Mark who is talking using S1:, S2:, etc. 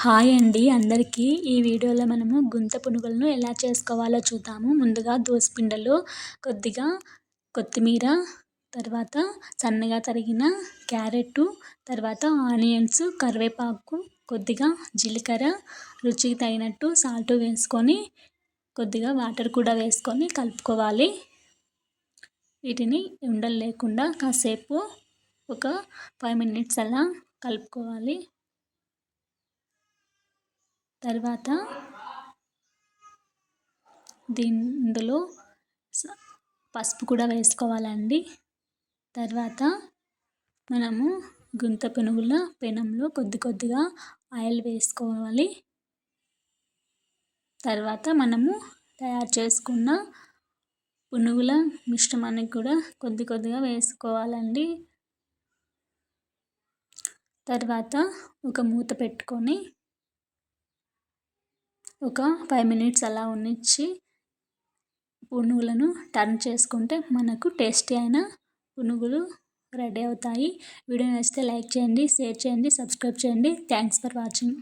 S1: Hi అండి అందరికీ. ఈ వీడియోలో మనము గుంత పునుగులను ఎలా చేసుకోవాలో చూద్దాము. ముందుగా దోసపిండిలో కొద్దిగా కొత్తిమీర, తర్వాత సన్నగా తరిగిన క్యారెట్టు, తర్వాత ఆనియన్స్, కరివేపాకు, కొద్దిగా జీలకర్ర, రుచికి తగినట్టు సాల్ట్ వేసుకొని కొద్దిగా వాటర్ కూడా వేసుకొని కలుపుకోవాలి. వీటిని ఉండలు లేకుండా కాసేపు ఒక 5 మినిట్స్ అలా కలుపుకోవాలి. తర్వాత ఇందులో పసుపు కూడా వేసుకోవాలండి. తర్వాత మనము గుంత పునుగుల పెనంలో కొద్దిగా ఆయిల్ వేసుకోవాలి. తర్వాత మనము తయారు చేసుకున్న పునుగుల మిశ్రమాన్ని కూడా కొద్దిగా వేసుకోవాలండి. తర్వాత ఒక మూత పెట్టుకొని ఒక 5 మినిట్స్ అలా ఉంచి పునుగులను టర్న్ చేసుకుంటే మనకు టేస్టీ అయిన పునుగులు రెడీ అవుతాయి. వీడియో నచ్చితే లైక్ చేయండి, షేర్ చేయండి, సబ్స్క్రైబ్ చేయండి. Thanks for watching.